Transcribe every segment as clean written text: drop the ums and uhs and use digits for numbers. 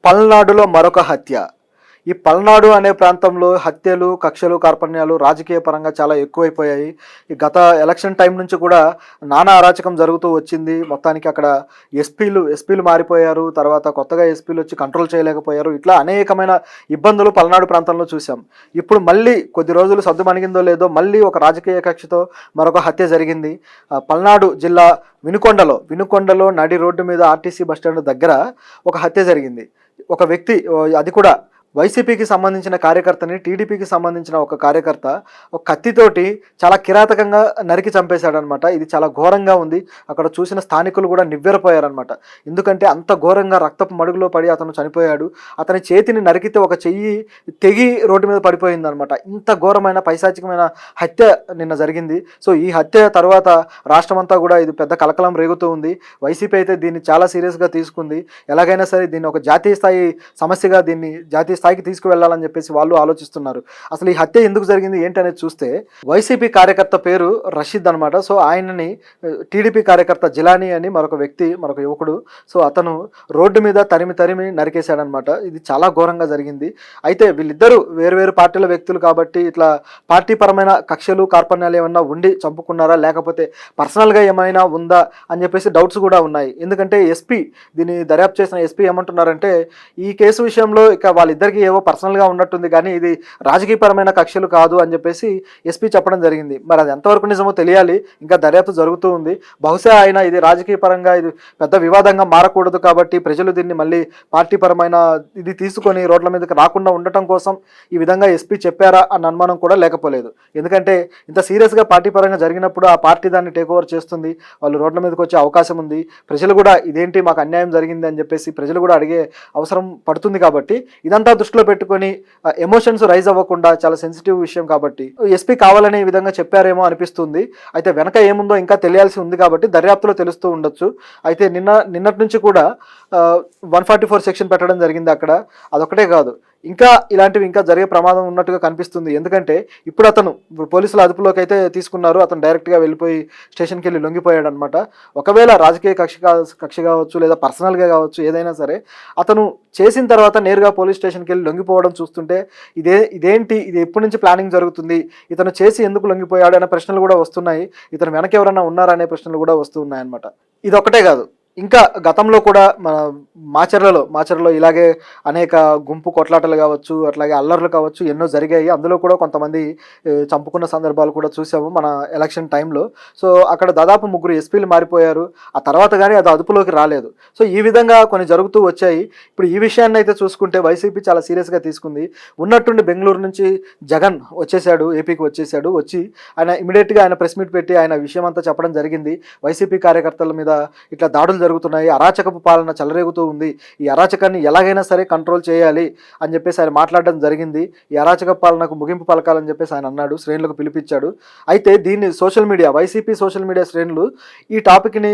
పల్నాడులో మరొక హత్య. ఈ పల్నాడు అనే ప్రాంతంలో హత్యలు, కక్షలు, కార్పణ్యాలు రాజకీయ పరంగా చాలా ఎక్కువైపోయాయి. ఈ గత ఎలక్షన్ టైం నుంచి కూడా నానా అరాచకం జరుగుతూ వచ్చింది. మొత్తానికి అక్కడ ఎస్పీలు మారిపోయారు. తర్వాత కొత్తగా ఎస్పీలు వచ్చి కంట్రోల్ చేయలేకపోయారు. ఇట్లా అనేకమైన ఇబ్బందులు పల్నాడు ప్రాంతంలో చూసాం. ఇప్పుడు మళ్ళీ కొద్ది రోజులు సద్దుమణిగిందో లేదో మళ్ళీ ఒక రాజకీయ కక్షతో మరొక హత్య జరిగింది. పల్నాడు జిల్లా వినుకొండలో నడి రోడ్డు మీద ఆర్టీసీ బస్టాండ్ దగ్గర ఒక హత్య జరిగింది. ఒక వ్యక్తి, అది కూడా వైసీపీకి సంబంధించిన కార్యకర్తని, టీడీపీకి సంబంధించిన ఒక కార్యకర్త ఒక కత్తితోటి చాలా కిరాతకంగా నరికి చంపేశాడనమాట. ఇది చాలా ఘోరంగా ఉంది. అక్కడ చూసిన స్థానికులు కూడా నివ్వెరపోయారనమాట. ఎందుకంటే అంత ఘోరంగా రక్తపు మడుగులో పడి అతను చనిపోయాడు. అతని చేతిని నరికితే ఒక చెయ్యి తెగి రోడ్డు మీద పడిపోయిందనమాట. ఇంత ఘోరమైన పైశాచికమైన హత్య నిన్న జరిగింది. సో ఈ హత్య తర్వాత రాష్ట్రమంతా కూడా ఇది పెద్ద కలకలం రేగుతూ ఉంది. వైసీపీ అయితే దీన్ని చాలా సీరియస్గా తీసుకుంది. ఎలాగైనా సరే దీన్ని ఒక జాతీయ స్థాయి సమస్యగా, దీన్ని జాతీయ స్థాయికి తీసుకువెళ్లాలని చెప్పేసి వాళ్ళు ఆలోచిస్తున్నారు. అసలు ఈ హత్య ఎందుకు జరిగింది ఏంటి అనేది చూస్తే, వైసీపీ కార్యకర్త పేరు రషీద్ అనమాట. సో ఆయనని టీడీపీ కార్యకర్త జిలానీ అని మరొక యువకుడు, సో అతను రోడ్డు మీద తరిమి నరికేశాడనమాట. ఇది చాలా ఘోరంగా జరిగింది. అయితే వీళ్ళిద్దరూ వేరు పార్టీల వ్యక్తులు కాబట్టి ఇట్లా పార్టీ పరమైన కక్షలు, కార్పణ్యాలు ఏమన్నా ఉండి చంపుకున్నారా, లేకపోతే పర్సనల్గా ఏమైనా ఉందా అని చెప్పేసి డౌట్స్ కూడా ఉన్నాయి. ఎందుకంటే దీన్ని దర్యాప్తు చేసిన ఎస్పీ ఏమంటున్నారంటే, ఈ కేసు విషయంలో ఇక వాళ్ళిద్దరికి ఏవో పర్సనల్గా ఉన్నట్టుంది కానీ ఇది రాజకీయపరమైన కక్షలు కాదు అని చెప్పేసి ఎస్పీ చెప్పడం జరిగింది. మరి అది ఎంతవరకు నిజమో తెలియాలి, ఇంకా దర్యాప్తు జరుగుతూ ఉంది. బహుశా ఆయన ఇది రాజకీయ పరంగా ఇది పెద్ద వివాదంగా మారకూడదు కాబట్టి ప్రజలు దీన్ని మళ్ళీ పార్టీ పరమైన ఇది తీసుకొని రోడ్ల మీదకి రాకుండా ఉండటం కోసం ఈ విధంగా ఎస్పీ చెప్పారా అన్న అనుమానం కూడా లేకపోలేదు. ఎందుకంటే ఇంత సీరియస్గా పార్టీ పరంగా జరిగినప్పుడు ఆ పార్టీ దాన్ని టేక్ ఓవర్ చేస్తుంది, వాళ్ళు రోడ్ల మీదకి వచ్చే అవకాశం ఉంది. ప్రజలు కూడా ఇదేంటి మాకు అన్యాయం జరిగింది అని చెప్పేసి ప్రజలు కూడా అడిగే అవసరం పడుతుంది. కాబట్టి ఇదంతా దృష్టిలో పెట్టుకొని ఎమోషన్స్ రైజ్ అవ్వకుండా, చాలా సెన్సిటివ్ విషయం కాబట్టి ఎస్పీ కావాలనే విధంగా చెప్పారేమో అనిపిస్తుంది. అయితే వెనక ఏముందో ఇంకా తెలియాల్సి ఉంది కాబట్టి దర్యాప్తులో తెలుస్తూ ఉండొచ్చు. అయితే నిన్నటి నుంచి కూడా 144 సెక్షన్ పెట్టడం జరిగింది అక్కడ. అదొకటే కాదు, ఇలాంటివి ఇంకా జరిగే ప్రమాదం ఉన్నట్టుగా కనిపిస్తుంది. ఎందుకంటే ఇప్పుడు పోలీసుల అదుపులోకి అయితే తీసుకున్నారు. అతను డైరెక్ట్గా వెళ్ళిపోయి స్టేషన్కి వెళ్ళి లొంగిపోయాడు అనమాట. ఒకవేళ రాజకీయ కక్ష కావచ్చు, లేదా పర్సనల్గా కావచ్చు, ఏదైనా సరే అతను చేసిన తర్వాత నేరుగా పోలీస్ స్టేషన్కి వెళ్ళి లొంగిపోవడం చూస్తుంటే ఇదేంటి, ఇది ఎప్పటి నుంచి ప్లానింగ్ జరుగుతుంది, ఇతను చేసి ఎందుకు లొంగిపోయాడు అనే ప్రశ్నలు కూడా వస్తున్నాయి. ఇతను వెనక ఎవరన్నా ఉన్నారా అనే ప్రశ్నలు కూడా వస్తున్నాయి అనమాట. ఇదొకటే కాదు, ఇంకా గతంలో కూడా మన మాచర్లలో ఇలాగే అనేక గుంపు కొట్లాటలు కావచ్చు, అట్లాగే అల్లర్లు కావచ్చు ఎన్నో జరిగాయి. అందులో కూడా కొంతమంది చంపుకున్న సందర్భాలు కూడా చూసాము మన ఎలక్షన్ టైంలో. సో అక్కడ దాదాపు 3 ఎస్పీలు మారిపోయారు. ఆ తర్వాత కానీ అది అదుపులోకి రాలేదు. సో ఈ విధంగా కొన్ని జరుగుతూ వచ్చాయి. ఇప్పుడు ఈ విషయాన్ని అయితే చూసుకుంటే వైసీపీ చాలా సీరియస్గా తీసుకుంది. ఉన్నట్టుండి బెంగళూరు నుంచి జగన్ వచ్చేసాడు, ఏపీకి వచ్చి ఆయన ఇమీడియట్గా ఆయన ప్రెస్ మీట్ పెట్టి ఆయన విషయం అంతా చెప్పడం జరిగింది. వైసీపీ కార్యకర్తల మీద ఇట్లా దాడులు జరుగుతున్నాయి, అరాచకపు పాలన చెలరేగుతూ ఉంది, ఈ అరాచకాన్ని ఎలాగైనా సరే కంట్రోల్ చేయాలి అని చెప్పేసి ఆయన మాట్లాడడం జరిగింది. ఈ అరాచక పాలనకు ముగింపు పలకాలని చెప్పేసి ఆయన అన్నాడు, శ్రేణులకు పిలిపించాడు. అయితే దీన్ని వైసీపీ సోషల్ మీడియా శ్రేణులు ఈ టాపిక్ని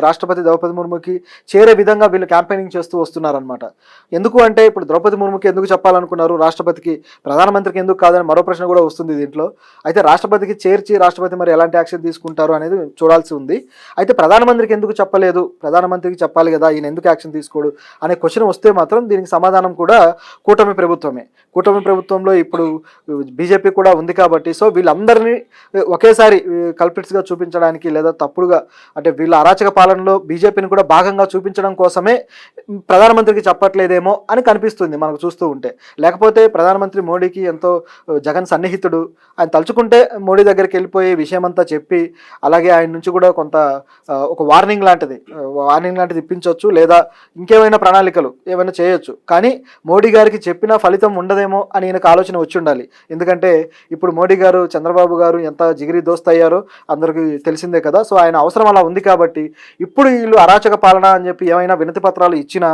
రాష్ట్రపతి ద్రౌపది ముర్ముకి చేరే విధంగా వీళ్ళు క్యాంపెయినింగ్ చేస్తూ వస్తున్నారనమాట. ఎందుకు అంటే ఇప్పుడు ద్రౌపది ముర్ముకి ఎందుకు చెప్పాలనుకున్నారు, రాష్ట్రపతికి, ప్రధానమంత్రికి ఎందుకు కాదని మరో ప్రశ్న కూడా వస్తుంది దీంట్లో. అయితే రాష్ట్రపతికి చేర్చి రాష్ట్రపతి మరి ఎలాంటి యాక్షన్ తీసుకుంటారు అనేది చూడాల్సి ఉంది. అయితే ప్రధానమంత్రికి ఎందుకు చెప్పలేదు, ప్రధానమంత్రికి చెప్పాలి కదా, ఈయన ఎందుకు యాక్షన్ తీసుకోడు అనే క్వశ్చన్ వస్తే మాత్రం దీనికి సమాధానం కూడా కూటమి ప్రభుత్వంలో ఇప్పుడు బీజేపీ కూడా ఉంది కాబట్టి, సో వీళ్ళందరినీ ఒకేసారి కల్పిట్స్గా చూపించడానికి, లేదా తప్పుడుగా అంటే వీళ్ళ అరాచక పాలనలో బీజేపీని కూడా భాగంగా చూపించడం కోసమే ప్రధానమంత్రికి చెప్పట్లేదేమో అని కనిపిస్తుంది మనకు చూస్తూ ఉంటే. లేకపోతే ప్రధానమంత్రి మోడీకి ఎంతో జగన్ సన్నిహితుడు, ఆయన తలుచుకుంటే మోడీ దగ్గరికి వెళ్ళిపోయి విషయమంతా చెప్పి, అలాగే ఆయన నుంచి కూడా కొంత ఒక వార్నింగ్ లాంటిది ఇప్పించవచ్చు, లేదా ఇంకేమైనా ప్రణాళికలు ఏమైనా చేయొచ్చు. కానీ మోడీ గారికి చెప్పినా ఫలితం ఉండదేమో అని ఈయనకు ఆలోచన వచ్చి ఉండాలి. ఎందుకంటే ఇప్పుడు మోడీ గారు, చంద్రబాబు గారు ఎంత జిగిరి దోస్త్ అయ్యారో అందరికీ తెలిసిందే కదా. సో ఆయన అవసరం అలా ఉంది కాబట్టి ఇప్పుడు వీళ్ళు అరాచక పాలన అని చెప్పి ఏమైనా వినతి పత్రాలు ఇచ్చినా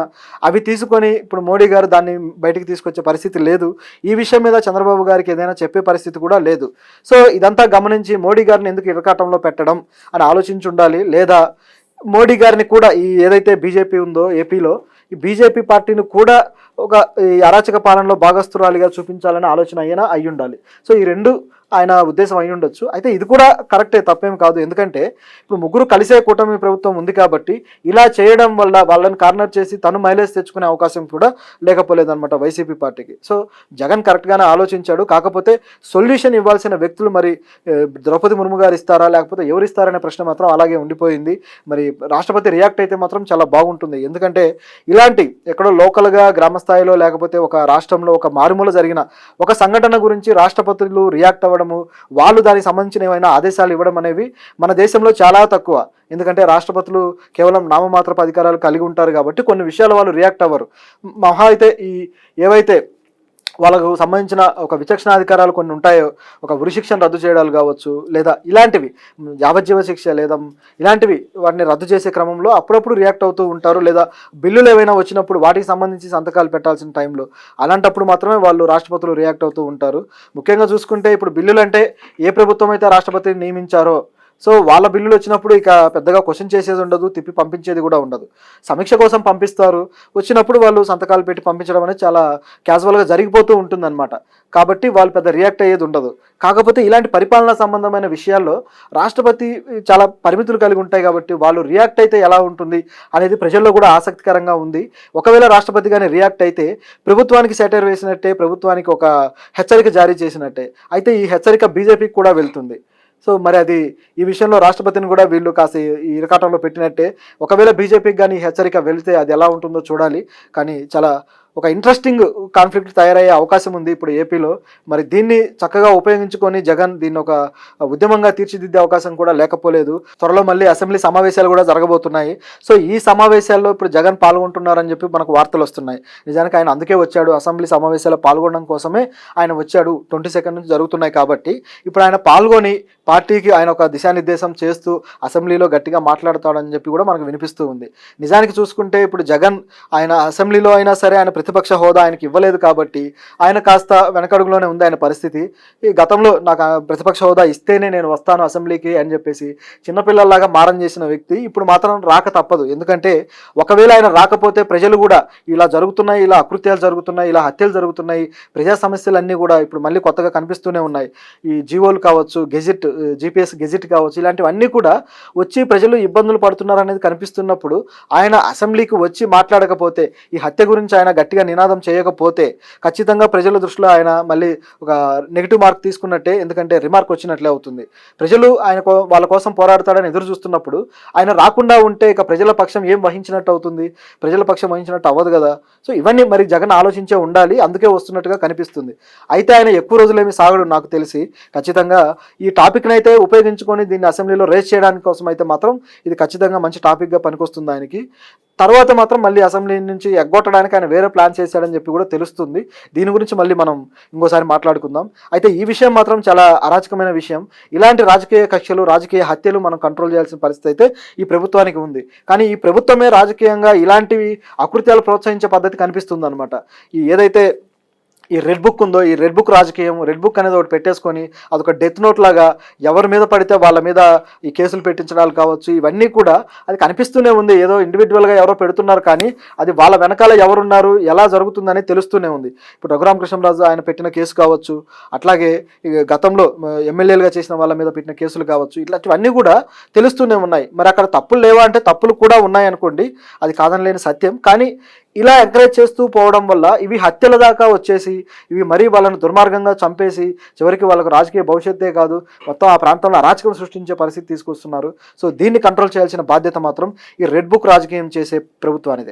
అవి తీసుకొని ఇప్పుడు మోడీ గారు దాన్ని బయటికి తీసుకొచ్చే పరిస్థితి లేదు. ఈ విషయం మీద చంద్రబాబు గారికి ఏదైనా చెప్పే పరిస్థితి కూడా లేదు. సో ఇదంతా గమనించి మోడీ గారిని ఎందుకు ఇరకాటంలో పెట్టడం అని ఆలోచించి ఉండాలి. లేదా మోడీ గారిని కూడా ఈ ఏదైతే బీజేపీ ఉందో ఏపీలో, ఈ బీజేపీ పార్టీని కూడా ఒక ఈ అరాచక పాలనలో భాగస్తురాలిగా చూపించాలనే ఆలోచన అయినా అయి ఉండాలి. సో ఈ రెండు ఆయన ఉద్దేశం అయి ఉండొచ్చు. అయితే ఇది కూడా కరెక్టే, తప్పేం కాదు. ఎందుకంటే ఇప్పుడు ముగ్గురు కలిసే కూటమి ప్రభుత్వం ఉంది కాబట్టి ఇలా చేయడం వల్ల వాళ్ళని కార్నర్ చేసి తను మైలేజ్ తెచ్చుకునే అవకాశం కూడా లేకపోలేదన్నమాట వైసీపీ పార్టీకి. సో జగన్ కరెక్ట్గానే ఆలోచించాడు. కాకపోతే సొల్యూషన్ ఇవ్వాల్సిన వ్యక్తులు మరి ద్రౌపది ముర్ము గారు ఇస్తారా లేకపోతే ఎవరు ఇస్తారనే ప్రశ్న మాత్రం అలాగే ఉండిపోయింది. మరి రాష్ట్రపతి రియాక్ట్ అయితే మాత్రం చాలా బాగుంటుంది. ఎందుకంటే ఇలాంటి ఎక్కడో లోకల్గా గ్రామ స్థాయిలో లేకపోతే ఒక రాష్ట్రంలో ఒక మారుమూల జరిగిన ఒక సంఘటన గురించి రాష్ట్రపతులు రియాక్ట్ అవ్వడము, వాళ్ళు దానికి సంబంధించిన ఏమైనా ఆదేశాలు ఇవ్వడం అనేవి మన దేశంలో చాలా తక్కువ. ఎందుకంటే రాష్ట్రపతులు కేవలం నామమాత్రపు అధికారాలు కలిగి ఉంటారు కాబట్టి కొన్ని విషయాలు వాళ్ళు రియాక్ట్ అవ్వరు. మహా అయితే ఏవైతే వాళ్ళకు సంబంధించిన ఒక విచక్షణాధికారాలు కొన్ని ఉంటాయో, ఒక ఉరిశిక్షను రద్దు చేయడాలు కావచ్చు, లేదా ఇలాంటివి యావజ్జీవ శిక్ష లేదా ఇలాంటివి వాటిని రద్దు చేసే క్రమంలో అప్పుడప్పుడు రియాక్ట్ అవుతూ ఉంటారు. లేదా బిల్లులు ఏవైనా వచ్చినప్పుడు వాటికి సంబంధించి సంతకాలు పెట్టాల్సిన టైంలో అలాంటప్పుడు మాత్రమే వాళ్ళు రాష్ట్రపతులు రియాక్ట్ అవుతూ ఉంటారు. ముఖ్యంగా చూసుకుంటే ఇప్పుడు బిల్లులు అంటే ఏ ప్రభుత్వం అయితే రాష్ట్రపతిని నియమించారో సో వాళ్ళ బిల్లులు వచ్చినప్పుడు ఇక పెద్దగా క్వశ్చన్ చేసేది ఉండదు, తిప్పి పంపించేది కూడా ఉండదు. సమీక్ష కోసం పంపిస్తారు, వచ్చినప్పుడు వాళ్ళు సంతకాలు పెట్టి పంపించడం అనేది చాలా క్యాజువల్గా జరిగిపోతూ ఉంటుందన్నమాట. కాబట్టి వాళ్ళు పెద్ద రియాక్ట్ అయ్యేది ఉండదు. కాకపోతే ఇలాంటి పరిపాలనా సంబంధమైన విషయాల్లో రాష్ట్రపతి చాలా పరిమితులు కలిగి ఉంటాయి కాబట్టి వాళ్ళు రియాక్ట్ అయితే ఎలా ఉంటుంది అనేది ప్రజల్లో కూడా ఆసక్తికరంగా ఉంది. ఒకవేళ రాష్ట్రపతి కానీ రియాక్ట్ అయితే ప్రభుత్వానికి సెటైర్ వేసినట్టే, ప్రభుత్వానికి ఒక హెచ్చరిక జారీ చేసినట్టే. అయితే ఈ హెచ్చరిక బీజేపీకి కూడా వెళ్తుంది. సో మరి అది ఈ విషయంలో రాష్ట్రపతిని కూడా వీళ్ళు కాస్త ఈ ఇరకాటంలో పెట్టినట్టే. ఒకవేళ బీజేపీకి కానీ హెచ్చరిక వెళితే అది ఎలా ఉంటుందో చూడాలి. కానీ చాలా ఒక ఇంట్రెస్టింగ్ కాన్ఫ్లిక్ట్ తయారయ్యే అవకాశం ఉంది ఇప్పుడు ఏపీలో. మరి దీన్ని చక్కగా ఉపయోగించుకొని జగన్ దీన్ని ఒక ఉద్యమంగా తీర్చిదిద్దే అవకాశం కూడా లేకపోలేదు. త్వరలో మళ్ళీ అసెంబ్లీ సమావేశాలు కూడా జరగబోతున్నాయి. సో ఈ సమావేశాల్లో ఇప్పుడు జగన్ పాల్గొంటున్నారని చెప్పి మనకు వార్తలు వస్తున్నాయి. నిజానికి ఆయన అందుకే వచ్చాడు, అసెంబ్లీ సమావేశాల్లో పాల్గొనడం కోసమే ఆయన వచ్చాడు. 22 నుంచి జరుగుతున్నాయి కాబట్టి ఇప్పుడు ఆయన పాల్గొని పార్టీకి ఆయన ఒక దిశానిర్దేశం చేస్తూ అసెంబ్లీలో గట్టిగా మాట్లాడతాడని చెప్పి కూడా మనకు వినిపిస్తూ ఉంది. నిజానికి చూసుకుంటే ఇప్పుడు జగన్ ఆయన అసెంబ్లీలో అయినా సరే ఆయన ప్రతిపక్ష హోదా ఆయనకి ఇవ్వలేదు కాబట్టి ఆయన కాస్త వెనకడుగులోనే ఉంది ఆయన పరిస్థితి. ఈ గతంలో నాకు ప్రతిపక్ష హోదా ఇస్తేనే నేను వస్తాను అసెంబ్లీకి అని చెప్పేసి చిన్నపిల్లల్లాగా మారం చేసిన వ్యక్తి ఇప్పుడు మాత్రం రాక తప్పదు. ఎందుకంటే ఒకవేళ ఆయన రాకపోతే ప్రజలు కూడా ఇలా జరుగుతున్నాయి, ఇలా అకృత్యాలు జరుగుతున్నాయి, ఇలా హత్యలు జరుగుతున్నాయి, ప్రజా సమస్యలన్నీ కూడా ఇప్పుడు మళ్ళీ కొత్తగా కనిపిస్తూనే ఉన్నాయి. ఈ జీవోలు కావచ్చు, గెజిట్ జీపీఎస్ గెజిట్ కావచ్చు, ఇలాంటివన్నీ కూడా వచ్చి ప్రజలు ఇబ్బందులు పడుతున్నారు అనేది కనిపిస్తున్నప్పుడు ఆయన అసెంబ్లీకి వచ్చి మాట్లాడకపోతే, ఈ హత్య గురించి ఆయన గట్టిగా నినాదం చేయకపోతే ఖచ్చితంగా ప్రజల దృష్టిలో ఆయన మళ్ళీ ఒక నెగిటివ్ మార్క్ తీసుకున్నట్టే. ఎందుకంటే రిమార్క్ వచ్చినట్లే అవుతుంది. ప్రజలు వాళ్ళ కోసం పోరాడతాడని ఎదురు చూస్తున్నప్పుడు ఆయన రాకుండా ఉంటే ఇక ప్రజల పక్షం ఏం వహించినట్టు అవుతుంది, ప్రజల పక్షం వహించినట్టు అవ్వదు కదా. సో ఇవన్నీ మరి జగన్ ఆలోచించే ఉండాలి, అందుకే వస్తున్నట్టుగా కనిపిస్తుంది. అయితే ఆయన ఎక్కువ రోజులేమి సాగడు నాకు తెలిసి. ఖచ్చితంగా ఈ టాపిక్ని అయితే ఉపయోగించుకొని దీన్ని అసెంబ్లీలో రేస్ చేయడానికి కోసం అయితే మాత్రం ఇది ఖచ్చితంగా మంచి టాపిక్గా పనికొస్తుంది ఆయనకి. తర్వాత మాత్రం మళ్ళీ అసెంబ్లీ నుంచి ఎగ్గొట్టడానికి ఆయన వేరే ప్లాన్ చేశాడని చెప్పి కూడా తెలుస్తుంది. దీని గురించి మళ్ళీ మనం ఇంకోసారి మాట్లాడుకుందాం. అయితే ఈ విషయం మాత్రం చాలా అరాచకమైన విషయం. ఇలాంటి రాజకీయ కక్షలు, రాజకీయ హత్యలు మనం కంట్రోల్ చేయాల్సిన పరిస్థితి అయితే ఈ ప్రభుత్వానికి ఉంది. కానీ ఈ ప్రభుత్వమే రాజకీయంగా ఇలాంటివి అకృత్యాలు ప్రోత్సహించే పద్ధతి కనిపిస్తుంది అనమాట. ఏదైతే ఈ రెడ్ బుక్ ఉందో, ఈ రెడ్ బుక్ రాజకీయం, రెడ్ బుక్ అనేది ఒకటి పెట్టేసుకొని అదొక డెత్ నోట్ లాగా ఎవరి మీద పడితే వాళ్ళ మీద ఈ కేసులు పెట్టించడాలు కావచ్చు, ఇవన్నీ కూడా అది కనిపిస్తూనే ఉంది. ఏదో ఇండివిజువల్గా ఎవరో పెడుతున్నారు కానీ అది వాళ్ళ వెనకాల ఎవరున్నారు, ఎలా జరుగుతుందని తెలుస్తూనే ఉంది. ఇప్పుడు రఘురామకృష్ణరాజు ఆయన పెట్టిన కేసు కావచ్చు, అట్లాగే గతంలో ఎమ్మెల్యేలుగా చేసిన వాళ్ళ మీద పెట్టిన కేసులు కావచ్చు, ఇట్లాంటివన్నీ కూడా తెలుస్తూనే ఉన్నాయి. మరి అక్కడ తప్పులు లేవా అంటే తప్పులు కూడా ఉన్నాయనుకోండి, అది కాదనలేని సత్యం. కానీ ఇలా ఎంకరేజ్ చేస్తూ పోవడం వల్ల ఇవి హత్యల దాకా వచ్చేసి ఇవి మరీ వాళ్ళని దుర్మార్గంగా చంపేసి చివరికి వాళ్ళకు రాజకీయ భవిష్యత్తే కాదు మొత్తం ఆ ప్రాంతంలో అరాచకం సృష్టించే పరిస్థితి తీసుకొస్తున్నారు. సో దీన్ని కంట్రోల్ చేయాల్సిన బాధ్యత మాత్రం ఈ రెడ్ బుక్ రాజకీయం చేసే ప్రభుత్వానిదే.